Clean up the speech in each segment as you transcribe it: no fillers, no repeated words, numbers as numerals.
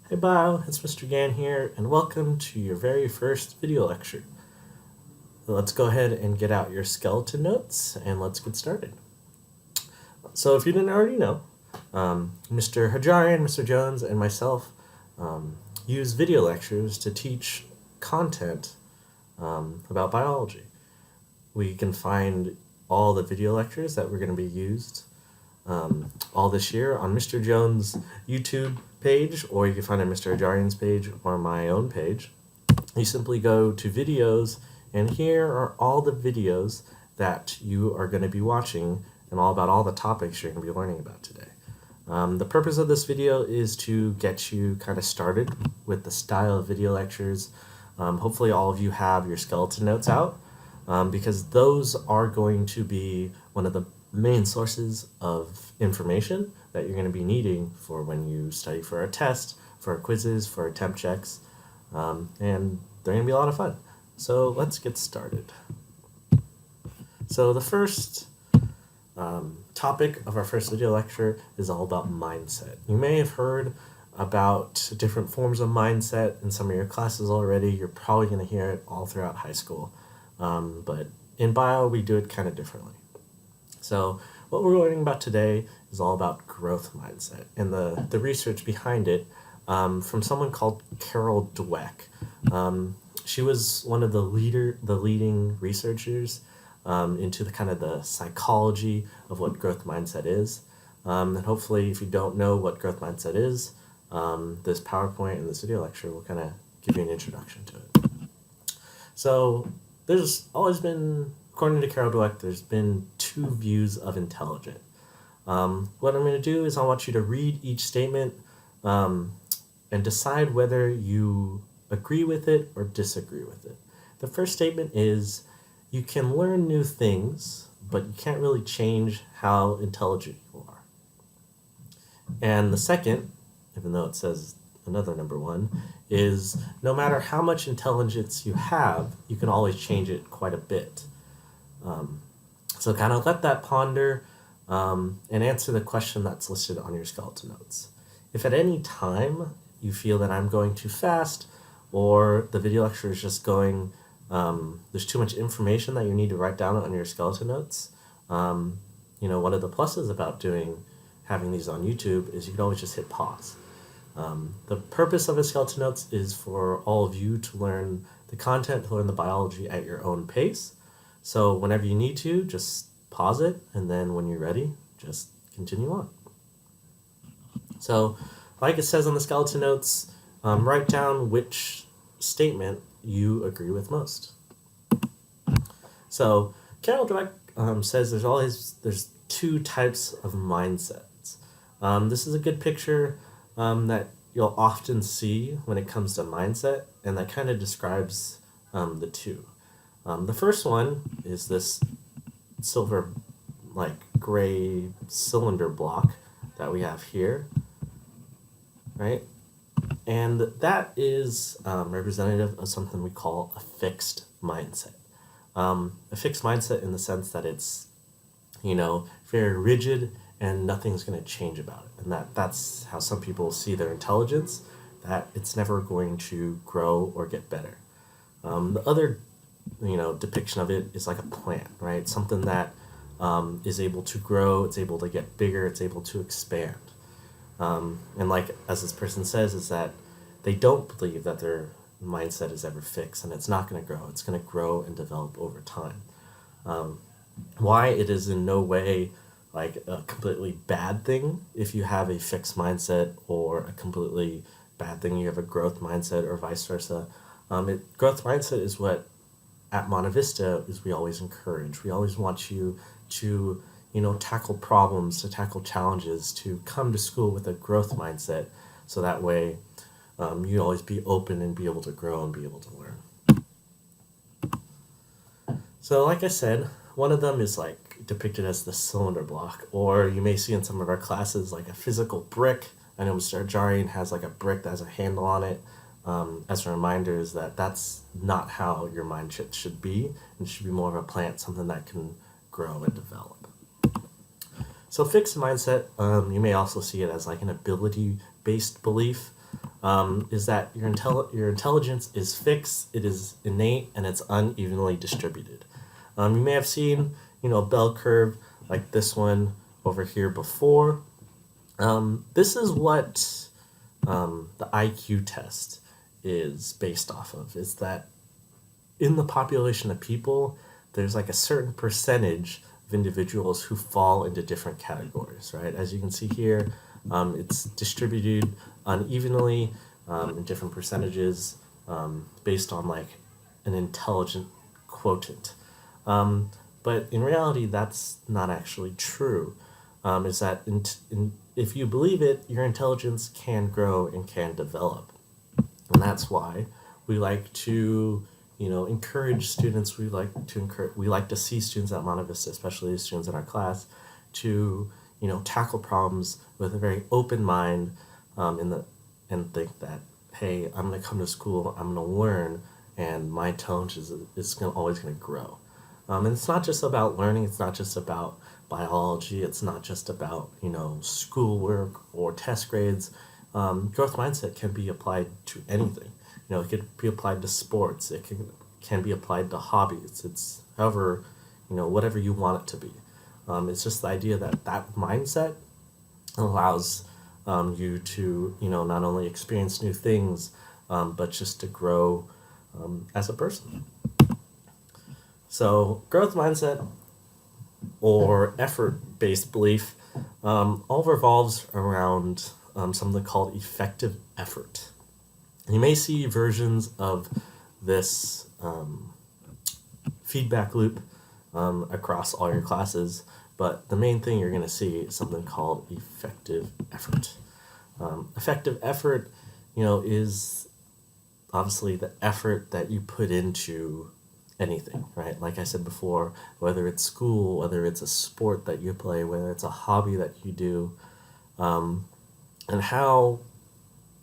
Hey Bio, it's Mr. Gan here, and welcome to your very first video lecture. Let's go ahead and get out your skeleton notes, and let's get started. So if you didn't already know, Mr. Hajarian, Mr. Jones, and myself use video lectures to teach content about biology. We can find all the video lectures that we're going to be used all this year on Mr. Jones' YouTube page, or you can find it on Mr. Hajarian's page or my own page. You simply go to videos, and here are all the videos that you are going to be watching and all about all the topics you're going to be learning about today. The purpose of this video is to get you kind of started with the style of video lectures. Hopefully all of you have your skeleton notes out, because those are going to be one of the main sources of information that you're going to be needing for when you study for a test, for quizzes, for attempt checks, and they're going to be a lot of fun. So let's get started. So the first topic of our first video lecture is all about mindset. You may have heard about different forms of mindset in some of your classes already. You're probably going to hear it all throughout high school, but in bio we do it kind of differently. So what we're learning about today is all about growth mindset and the research behind it from someone called Carol Dweck. She was one of the leading researchers into the kind of the psychology of what growth mindset is. And hopefully, if you don't know what growth mindset is, this PowerPoint and this video lecture will kind of give you an introduction to it. So there's always been, according to Carol Dweck, there's been two views of intelligence. What I'm going to do is I want you to read each statement and decide whether you agree with it or disagree with it. The first statement is, you can learn new things, but you can't really change how intelligent you are. And the second, even though it says another number one, is no matter how much intelligence you have, you can always change it quite a bit. So kind of let that ponder and answer the question that's listed on your skeleton notes. If at any time you feel that I'm going too fast, or the video lecture is just going, there's too much information that you need to write down on your skeleton notes, one of the pluses about having these on YouTube is you can always just hit pause. The purpose of a skeleton notes is for all of you to learn the content, to learn the biology at your own pace. So whenever you need to, just pause it, and then when you're ready, just continue on. So, like it says on the skeleton notes, write down which statement you agree with most. So, Carol Dweck says there's two types of mindsets. This is a good picture that you'll often see when it comes to mindset, and that kind of describes the two. The first one is this silver, gray cylinder block that we have here, right? And that is representative of something we call a fixed mindset. A fixed mindset in the sense that it's, very rigid and nothing's going to change about it. And that's how some people see their intelligence, that it's never going to grow or get better. The other depiction of it is like a plant, right? Something that is able to grow, it's able to get bigger, it's able to expand. And as this person says, is that they don't believe that their mindset is ever fixed, and it's not going to grow. It's going to grow and develop over time. Why it is in no way like a completely bad thing if you have a fixed mindset, or a completely bad thing you have a growth mindset, or vice versa. Growth mindset is what at Monte Vista is we always encourage. We always want you to tackle problems, to tackle challenges, to come to school with a growth mindset, so that way you always be open and be able to grow and be able to learn. So like I said, one of them is depicted as the cylinder block, or you may see in some of our classes like a physical brick. I know Mr. Hajarian has a brick that has a handle on it. As a reminder, is that's not how your mindset should be. It should be more of a plant, something that can grow and develop. So fixed mindset, you may also see it as an ability-based belief. is that your intelligence is fixed, it is innate, and it's unevenly distributed. You may have seen, a bell curve like this one over here before. This is what the IQ test is based off of, is that in the population of people, there's like a certain percentage of individuals who fall into different categories, right? As you can see here, it's distributed unevenly in different percentages based on like an intelligent quotient. But in reality, that's not actually true. Is that if you believe it, your intelligence can grow and can develop. And that's why we like to, encourage students. We like to see students at Monte Vista, especially the students in our class, to, tackle problems with a very open mind, and think that, hey, I'm going to come to school, I'm going to learn, and my intelligence is always going to grow. And it's not just about learning. It's not just about biology. It's not just about, schoolwork or test grades. Growth mindset can be applied to anything. It could be applied to sports. It can be applied to hobbies. It's however, whatever you want it to be. It's just the idea that mindset allows you to, not only experience new things, but just to grow as a person. So growth mindset or effort-based belief all revolves around something called effective effort. You may see versions of this feedback loop across all your classes, but the main thing you're going to see is something called effective effort. Effective effort, is obviously the effort that you put into anything, right? Like I said before, whether it's school, whether it's a sport that you play, whether it's a hobby that you do, and how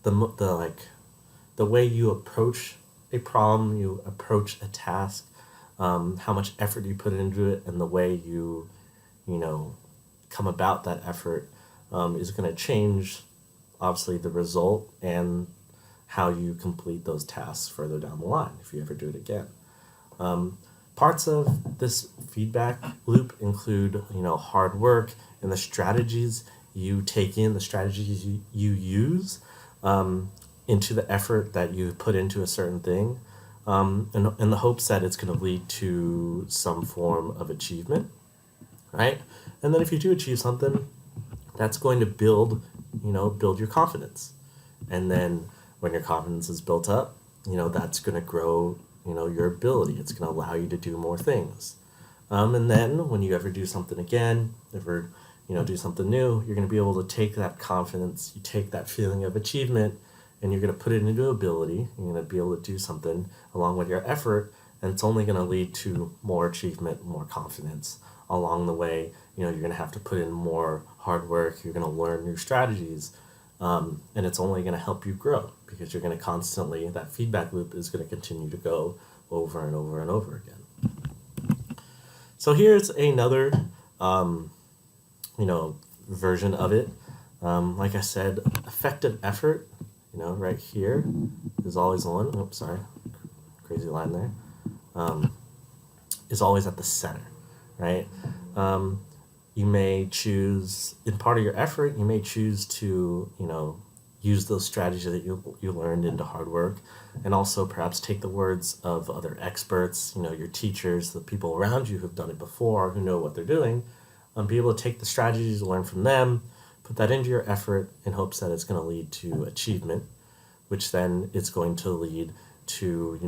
the way you approach a problem, you approach a task, how much effort you put into it, and the way you come about that effort is going to change, obviously, the result and how you complete those tasks further down the line if you ever do it again. Parts of this feedback loop include, hard work and the strategies you take in, the strategies you use into the effort that you put into a certain thing, in the hopes that it's going to lead to some form of achievement, right? And then if you do achieve something, that's going to build your confidence. And then when your confidence is built up, that's going to grow your ability. It's going to allow you to do more things. And then when you ever do something again, do something new, you're going to be able to take that confidence, you take that feeling of achievement, and you're going to put it into ability. You're going to be able to do something along with your effort, and it's only going to lead to more achievement, more confidence. Along the way, you're going to have to put in more hard work, you're going to learn new strategies, and it's only going to help you grow because you're going to constantly, that feedback loop is going to continue to go over and over and over again. So here's another, version of it. Like I said, effective effort, right here is always the one. Oops, sorry, crazy line there. Is always at the center, right? You may choose, in part of your effort, you may choose to, use those strategies that you learned into hard work, and also perhaps take the words of other experts, your teachers, the people around you who've done it before, who know what they're doing, be able to take the strategies you learn from them, put that into your effort in hopes that it's going to lead to achievement, which then is going to lead to,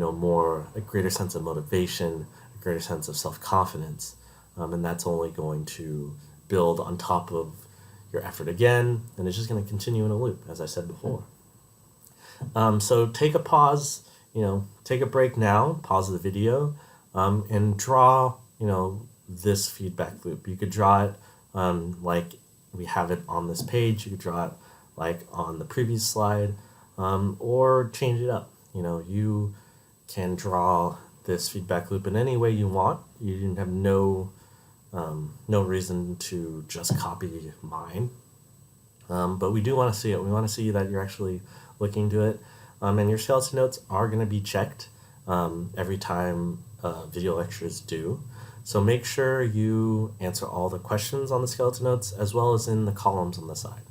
a greater sense of motivation, a greater sense of self-confidence, and that's only going to build on top of your effort again, and it's just going to continue in a loop, as I said before. So take a pause, take a break now, pause the video, and draw, this feedback loop. You could draw it like we have it on this page. You could draw it like on the previous slide, or change it up. You can draw this feedback loop in any way you want. You have no reason to just copy mine. But we do want to see it. We want to see that you're actually looking to it. And your skeleton notes are going to be checked every time video lectures due. So make sure you answer all the questions on the skeleton notes as well as in the columns on the side.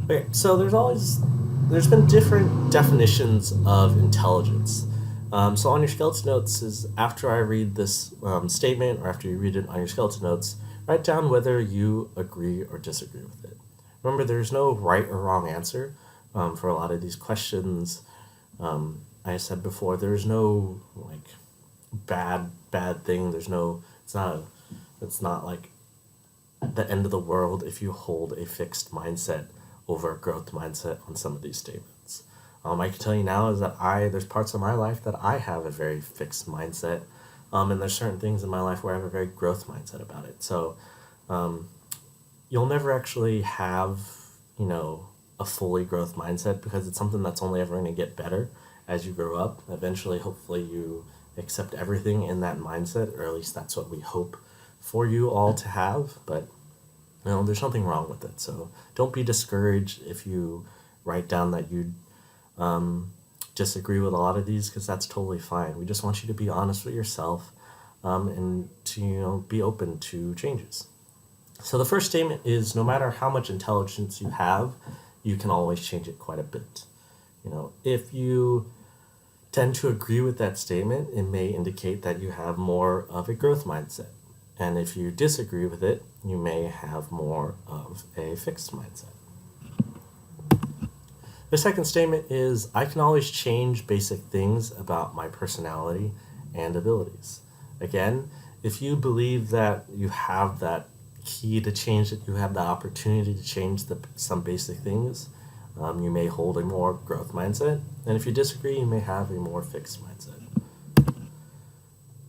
Okay, so there's been different definitions of intelligence. So on your skeleton notes is after I read this statement or after you read it on your skeleton notes, write down whether you agree or disagree with it. Remember, there's no right or wrong answer for a lot of these questions. I said before, there's no like bad thing. It's not like the end of the world if you hold a fixed mindset over a growth mindset on some of these statements. I can tell you now is that there's parts of my life that I have a very fixed mindset, and there's certain things in my life where I have a very growth mindset about it. So you'll never actually have, a fully growth mindset because it's something that's only ever going to get better as you grow up. Eventually, hopefully, you accept everything in that mindset, or at least that's what we hope for you all to have. But there's nothing wrong with it. So don't be discouraged if you write down that you disagree with a lot of these, because that's totally fine. We just want you to be honest with yourself and to be open to changes. So the first statement is no matter how much intelligence you have, you can always change it quite a bit. If you tend to agree with that statement, it may indicate that you have more of a growth mindset. And if you disagree with it, you may have more of a fixed mindset. The second statement is, I can always change basic things about my personality and abilities. Again, if you believe that you have that key to change it, you have the opportunity to change some basic things, you may hold a more growth mindset. And if you disagree, you may have a more fixed mindset.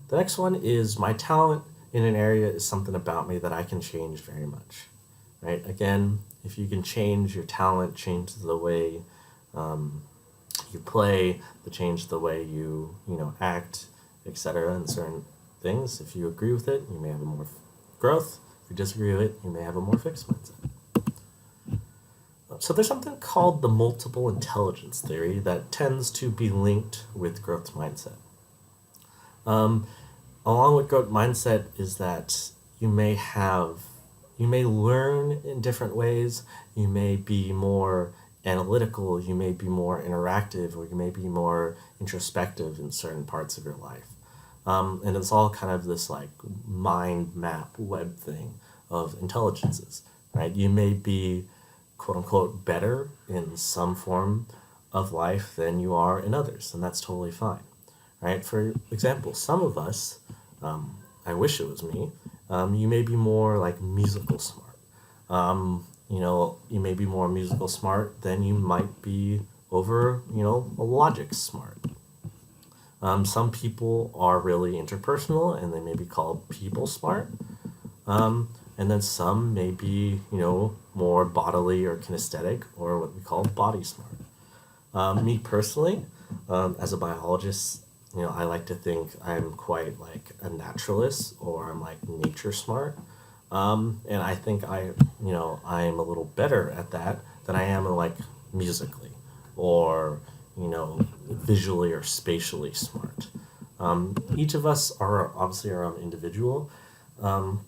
The next one is, my talent in an area is something about me that I can change very much. Right? Again, if you can change your talent, change the way you play, change the way you act, etc., and certain things. If you agree with it, you may have a more growth. If you disagree with it, you may have a more fixed mindset. So there's something called the multiple intelligence theory that tends to be linked with growth mindset. Along with growth mindset is that you may learn in different ways. You may be more analytical, you may be more interactive, or you may be more introspective in certain parts of your life. And it's all kind of this like mind map web thing of intelligences, right? You may be quote unquote better in some form of life than you are in others, and that's totally fine, right? For example, some of us, I wish it was me, you may be more like musical smart. You may be more musical smart than you might be over, a logic smart. Some people are really interpersonal and they may be called people smart. And then some may be, more bodily or kinesthetic, or what we call body smart. Me personally, as a biologist, I like to think I'm quite like a naturalist, or I'm like nature smart. And I think I'm a little better at that than I am like musically or, visually or spatially smart. Each of us are obviously our own individual, and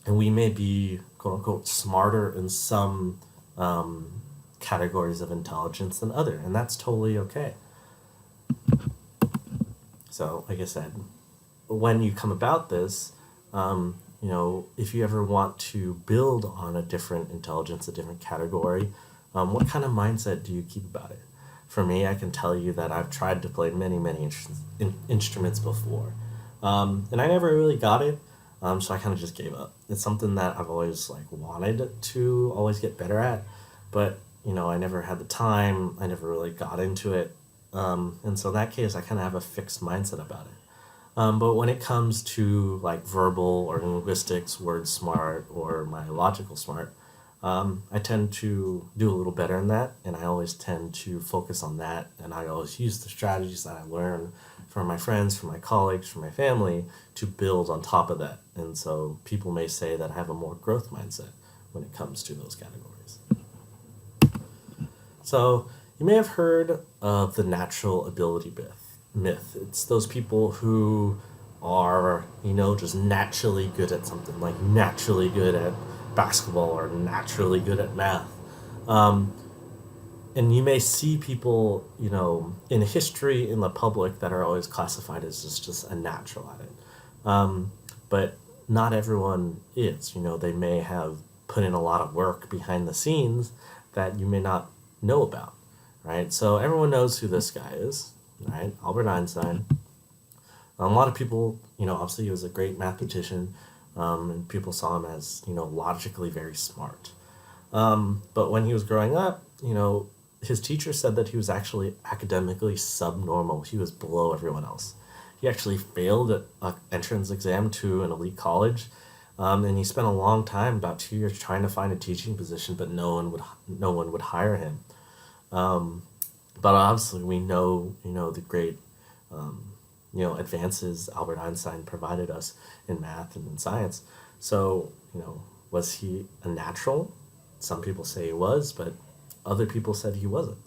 we may be quote unquote smarter in some categories of intelligence than other, and that's totally okay. So, like I said, when you come about this, if you ever want to build on a different intelligence, a different category, what kind of mindset do you keep about it? For me, I can tell you that I've tried to play many, many instruments before, and I never really got it, so I kind of just gave up. It's something that I've always wanted to always get better at, but I never had the time. I never really got into it, and so in that case, I kind of have a fixed mindset about it. But when it comes to verbal or linguistics, word smart, or my logical smart, I tend to do a little better in that, and I always tend to focus on that, and I always use the strategies that I learn for my friends, for my colleagues, for my family to build on top of that. And so people may say that I have a more growth mindset when it comes to those categories. So you may have heard of the natural ability myth. It's those people who are, just naturally good at something, like naturally good at basketball or naturally good at math. Um, and you may see people, in history, in the public, that are always classified as just a natural at it. But not everyone is. They may have put in a lot of work behind the scenes that you may not know about, right? So everyone knows who this guy is, right? Albert Einstein. A lot of people, obviously he was a great mathematician, and people saw him as, logically very smart. But when he was growing up, his teacher said that he was actually academically subnormal. He was below everyone else. He actually failed at an entrance exam to an elite college, and he spent a long time, about 2 years, trying to find a teaching position, but no one would hire him. But obviously, we know the great advances Albert Einstein provided us in math and in science. So was he a natural? Some people say he was, but other people said he wasn't.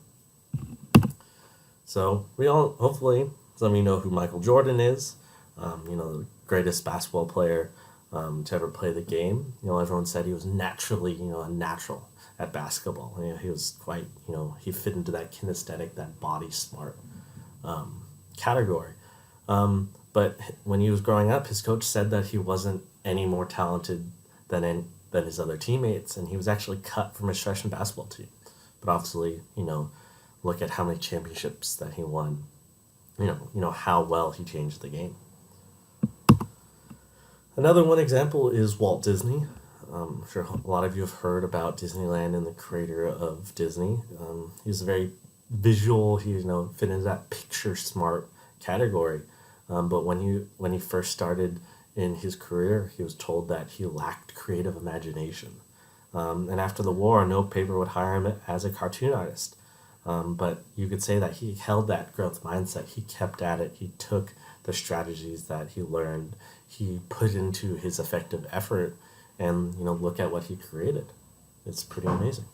So we all, hopefully, some of you know who Michael Jordan is, the greatest basketball player to ever play the game. Everyone said he was naturally, a natural at basketball. He was quite, he fit into that kinesthetic, that body smart category. But when he was growing up, his coach said that he wasn't any more talented than his other teammates, and he was actually cut from his freshman basketball team. But obviously, look at how many championships that he won. How well he changed the game. Another one example is Walt Disney. I'm sure a lot of you have heard about Disneyland and the creator of Disney. He was very visual. He fit into that picture smart category. But when he first started in his career, he was told that he lacked creative imagination. And after the war, no paper would hire him as a cartoon artist. But you could say that he held that growth mindset. He kept at it. He took the strategies that he learned. He put into his effective effort, and look at what he created. It's pretty amazing.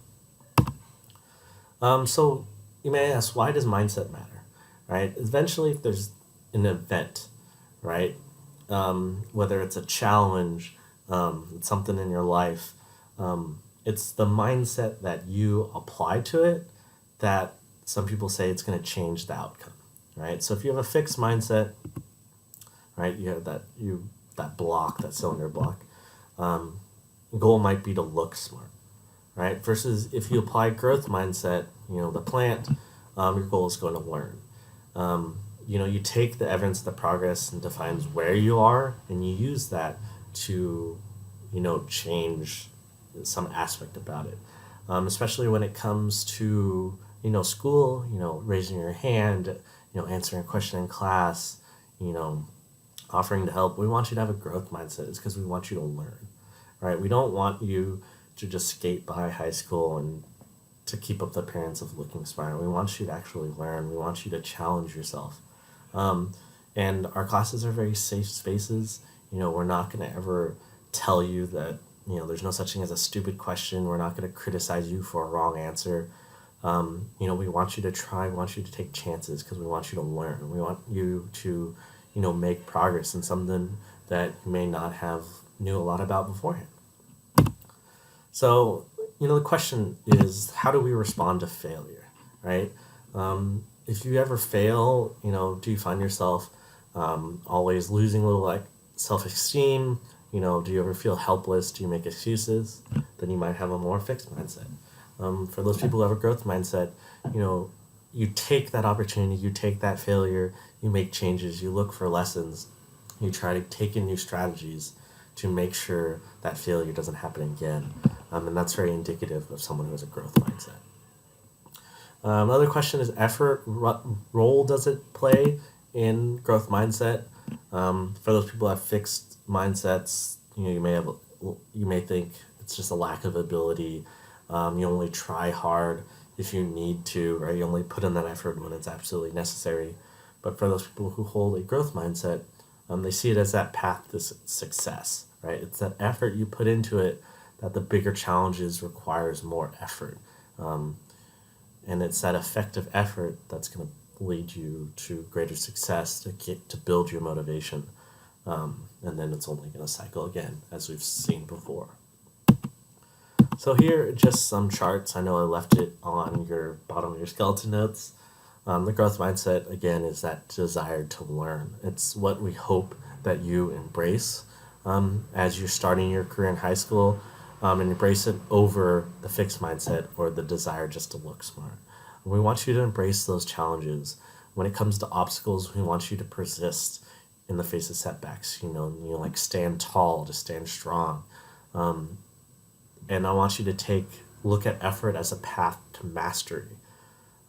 So you may ask, why does mindset matter, right? Eventually, if there's an event, right, whether it's a challenge, it's something in your life, it's the mindset that you apply to it that some people say it's going to change the outcome, right? So if you have a fixed mindset, right, you have that cylinder block. Goal might be to look smart, right? Versus if you apply growth mindset, the plant, your goal is going to learn. You take the evidence, the progress, and defines where you are, and you use that to, change some aspect about it. Especially when it comes to, school, raising your hand, answering a question in class, offering to help. We want you to have a growth mindset. It's because we want you to learn, right? We don't want you to just skate by high school and to keep up the appearance of looking smart. We want you to actually learn. We want you to challenge yourself. And our classes are very safe spaces. We're not going to ever tell you that, there's no such thing as a stupid question. We're not going to criticize you for a wrong answer. We want you to try. We want you to take chances because we want you to learn. We want you to, make progress in something that you may not have knew a lot about beforehand. So, the question is, how do we respond to failure, right? If you ever fail, do you find yourself always losing a little self-esteem? Do you ever feel helpless? Do you make excuses? Then you might have a more fixed mindset. For those people who have a growth mindset, you take that opportunity, you take that failure, you make changes, you look for lessons, you try to take in new strategies to make sure that failure doesn't happen again. And that's very indicative of someone who has a growth mindset. Another question is effort. What role does it play in growth mindset? For those people who have fixed mindsets, you may think it's just a lack of ability. You only try hard if you need to, right? You only put in that effort when it's absolutely necessary. But for those people who hold a growth mindset, they see it as that path to success, right? It's that effort you put into it that the bigger challenges requires more effort. And it's that effective effort that's going to lead you to greater success, to build your motivation. And then it's only going to cycle again, as we've seen before. So here are just some charts. I know I left it on your bottom of your skeleton notes. The growth mindset, again, is that desire to learn. It's what we hope that you embrace as you're starting your career in high school, and embrace it over the fixed mindset or the desire just to look smart. We want you to embrace those challenges. When it comes to obstacles, we want you to persist in the face of setbacks. Like stand tall, to stand strong. And I want you to look at effort as a path to mastery.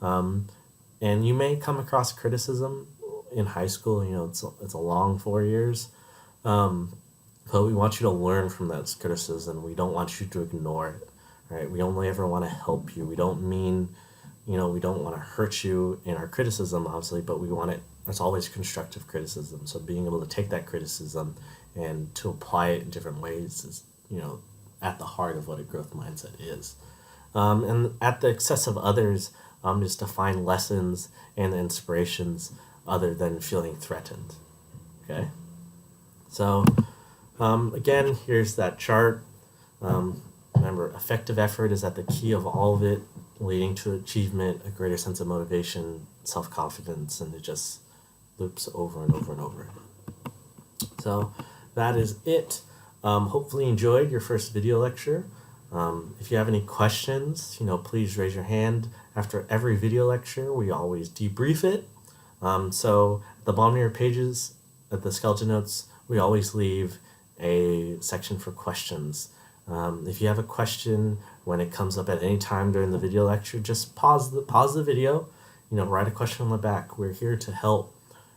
And you may come across criticism in high school. It's a long 4 years. But we want you to learn from that criticism. We don't want you to ignore it, right? We only ever want to help you. We don't mean, we don't want to hurt you in our criticism, obviously, but it's always constructive criticism. So being able to take that criticism and to apply it in different ways is, at the heart of what a growth mindset is. And at the excess of others, is to find lessons and inspirations other than feeling threatened. Okay? So, again, here's that chart. Remember, effective effort is at the key of all of it, leading to achievement, a greater sense of motivation, self-confidence, and it just loops over and over and over. So that is it. Hopefully you enjoyed your first video lecture. If you have any questions, please raise your hand. After every video lecture, we always debrief it. So at the bottom of your pages, at the skeleton notes, we always leave a section for questions. If you have a question when it comes up at any time during the video lecture, just pause the video, write a question on the back. We're here to help,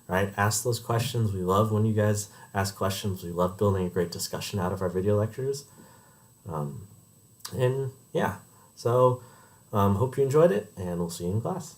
right? Ask those questions. We love when you guys ask questions. We love building a great discussion out of our video lectures. And yeah, so hope you enjoyed it, and we'll see you in class.